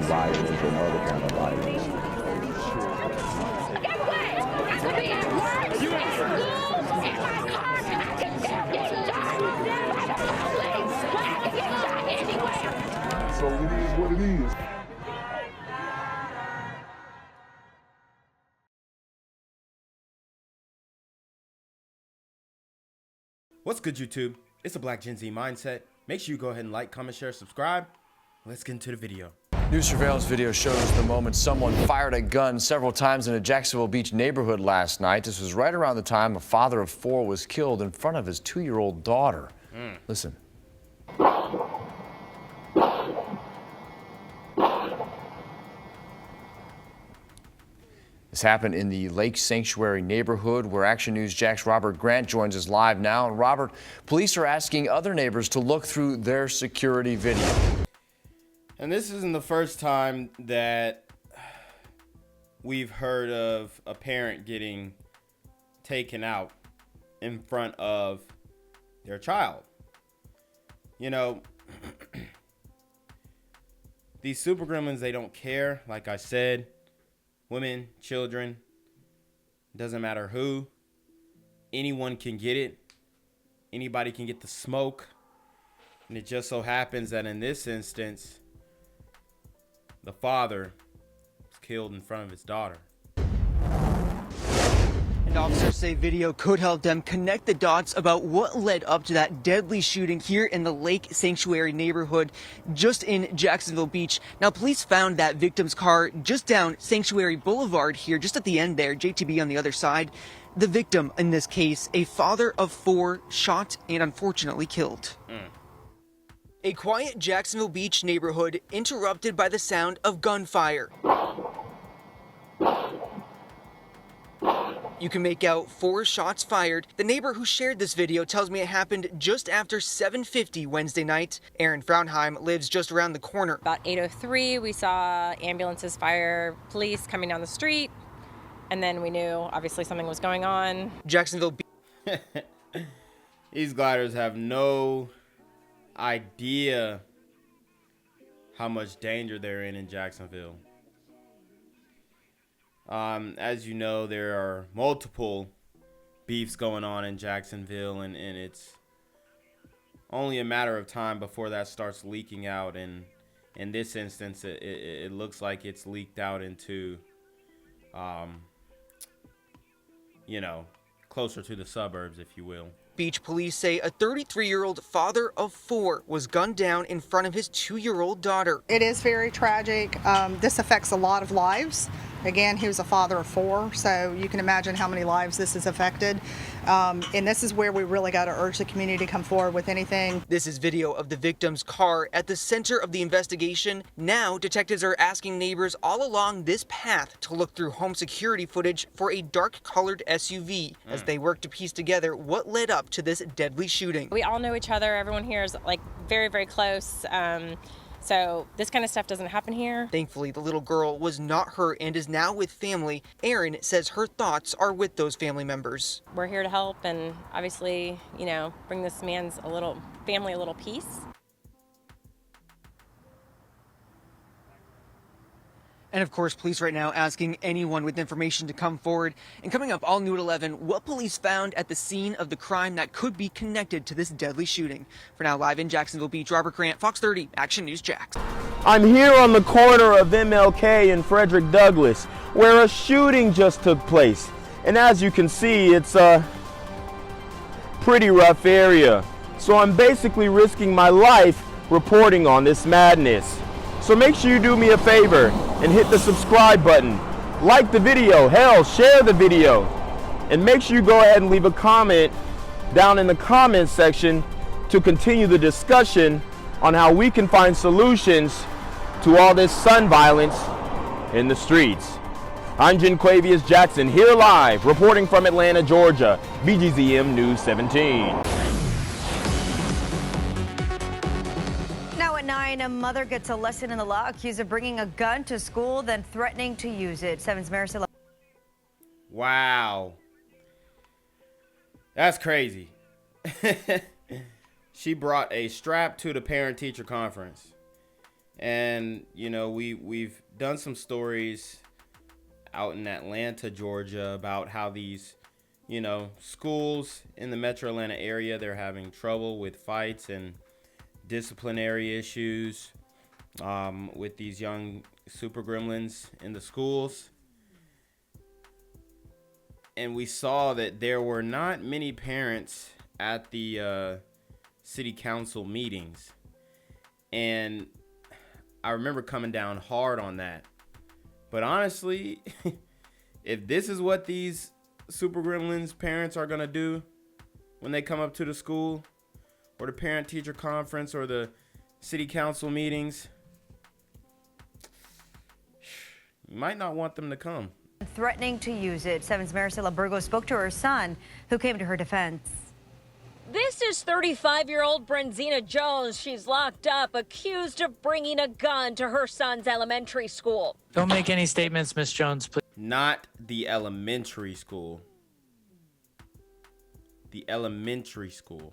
violence or no other kind of violence. Get away! I could be at work, at school, in my car, I can still get shot by the police, but I can get shot anywhere. So it is what it is. What's good, YouTube? It's a Black Gen Z Mindset. Make sure you go ahead and like, comment, share, subscribe. Let's get into the video. New surveillance video shows the moment someone fired a gun several times in a Jacksonville Beach neighborhood last night. This was right around the time a father of 4 was killed in front of his 2-year-old daughter. Listen. This happened in the Lake Sanctuary neighborhood, where Action News Jack's Robert Grant joins us live now. And Robert, police are asking other neighbors to look through their security video. And this isn't the first time that we've heard of a parent getting taken out in front of their child. You know, these super gremlins, they don't care. Like I said, women, children, doesn't matter who. Anyone can get it. Anybody can get the smoke. And it just so happens that in this instance, the father was killed in front of his daughter. And officers say video could help them connect the dots about what led up to that deadly shooting here in the Lake Sanctuary neighborhood just in Jacksonville Beach. Now, police found that victim's car just down Sanctuary Boulevard here, just at the end there, JTB on the other side. The victim, in this case, a father of 4, shot and unfortunately killed. A quiet Jacksonville Beach neighborhood interrupted by the sound of gunfire. You can make out 4 shots fired. The neighbor who shared this video tells me it happened just after 7:50 Wednesday night. Aaron Fraunheim lives just around the corner. About 8:03, we saw ambulances, fire, police coming down the street, and then we knew obviously something was going on. Jacksonville Beach. These gliders have no idea how much danger they're in Jacksonville. As you know, there are multiple beefs going on in Jacksonville, and it's only a matter of time before that starts leaking out. And in this instance, it looks like it's leaked out into, you know, closer to the suburbs, if you will. Beach police say a 33-year-old father of 4 was gunned down in front of his 2-year-old daughter. It is very tragic. This affects a lot of lives. Again, he was a father of 4, so you can imagine how many lives this has affected. And this is where we really got to urge the community to come forward with anything. This is video of the victim's car at the center of the investigation. Now, detectives are asking neighbors all along this path to look through home security footage for a dark-colored SUV as they work to piece together what led up to this deadly shooting. We all know each other. Everyone here is like very, very close. So this kind of stuff doesn't happen here. Thankfully, the little girl was not hurt and is now with family. Erin says her thoughts are with those family members. We're here to help and obviously, you know, bring this man's family a little peace. And of course, police right now asking anyone with information to come forward. And coming up all new at 11, what police found at the scene of the crime that could be connected to this deadly shooting. For now, live in Jacksonville Beach, Robert Grant, Fox 30, Action News Jax. I'm here on the corner of MLK and Frederick Douglass, where a shooting just took place. And as you can see, it's a pretty rough area. So I'm basically risking my life reporting on this madness. So make sure you do me a favor and hit the subscribe button. Like the video, hell, share the video. And make sure you go ahead and leave a comment down in the comments section to continue the discussion on how we can find solutions to all this son violence in the streets. I'm Jenquavius Jackson, here live, reporting from Atlanta, Georgia, BGZM News 17. Now at 9, a mother gets a lesson in the law, accused of bringing a gun to school, then threatening to use it. 7's Marisol. Wow. That's crazy. She brought a strap to the parent-teacher conference. And, you know, we've done some stories out in Atlanta, Georgia, about how these, you know, schools in the metro Atlanta area, they're having trouble with fights and disciplinary issues with these young super gremlins in the schools. And we saw that there were not many parents at the city council meetings. And I remember coming down hard on that. But honestly, if this is what these super gremlins parents are going to do when they come up to the school or the parent teacher conference or the city council meetings, you might not want them to come. Threatening to use it. 7's Maricela Burgos spoke to her son, who came to her defense. This is 35-year-old Brenzina Jones. She's locked up, accused of bringing a gun to her son's elementary school. Don't make any statements, Miss Jones, please. Not the elementary school. The elementary school.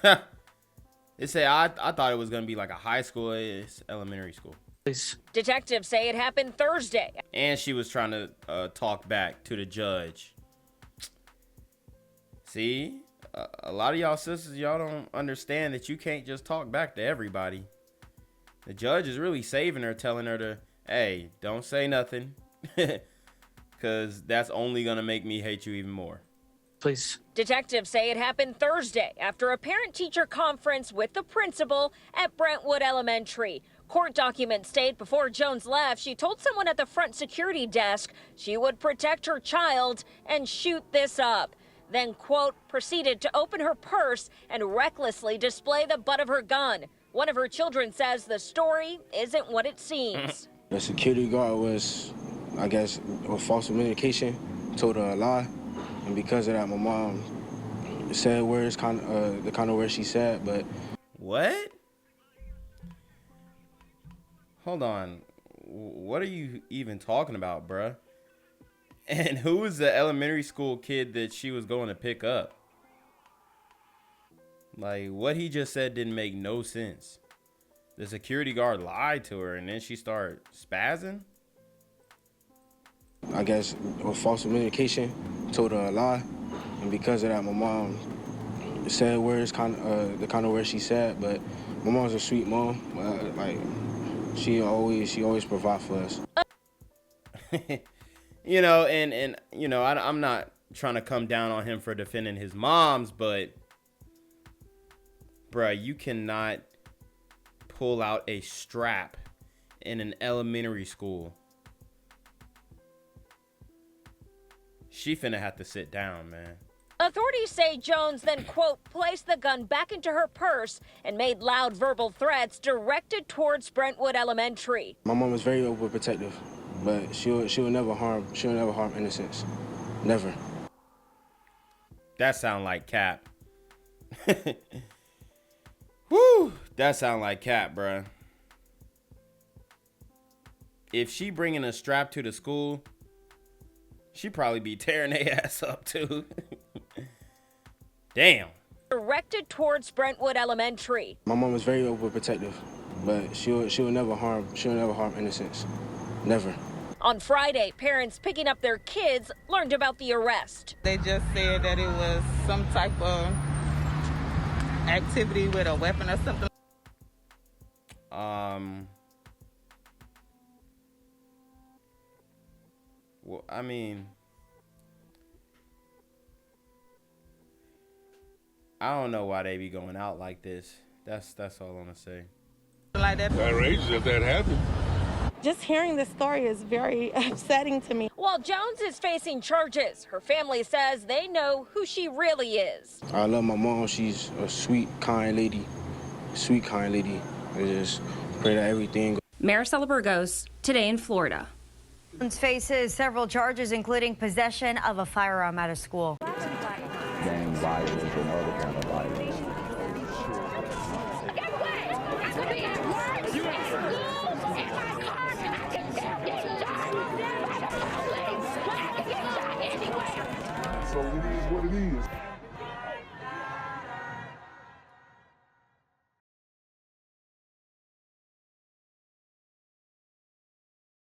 They say I thought it was going to be like a high school. It's elementary school. Please. Detectives say it happened Thursday. And she was trying to talk back to the judge. See? A lot of y'all sisters, y'all don't understand that you can't just talk back to everybody. The judge is really saving her, telling her to, hey, don't say nothing. Because that's only going to make me hate you even more. Please. Detectives say it happened Thursday after a parent-teacher conference with the principal at Brentwood Elementary. Court documents state before Jones left, she told someone at the front security desk she would protect her child and shoot this up. Then, quote, proceeded to open her purse and recklessly display the butt of her gun. One of her children says the story isn't what it seems. The security guard was, I guess, with false communication, told her a lie. And because of that, my mom said words, the kind of words she said, but... What? Hold on. What are you even talking about, bruh? And who was the elementary school kid that she was going to pick up? Like, what he just said didn't make no sense. The security guard lied to her, and then she started spazzing? I guess with false communication, told her a lie. And because of that, my mom said words, the kind of words she said, but my mom's a sweet mom. Like, she always provide for us. You know, and you know, I'm not trying to come down on him for defending his moms, but bruh, you cannot pull out a strap in an elementary school. She finna have to sit down, man. Authorities say Jones then, quote, placed the gun back into her purse and made loud verbal threats directed towards Brentwood Elementary. My mom was very overprotective, but she would never harm innocents. Never. That sound like cap. Woo! That sound like cap, bruh. If she bringing a strap to the school, she probably be tearing their ass up too. Damn. Directed towards Brentwood Elementary. My mom was very overprotective, but she would never harm innocents. Never. On Friday, parents picking up their kids learned about the arrest. They just said that it was some type of activity with a weapon or something. Well, I mean, I don't know why they be going out like this. That's all I'm gonna say. Like that. Outrageous if that happened. Just hearing this story is very upsetting to me. While Jones is facing charges, her family says they know who she really is. I love my mom. She's a sweet, kind lady. I just pray that everything. Maricela Burgos, today in Florida. Jones faces several charges, including possession of a firearm at a school. Gang violence and other kind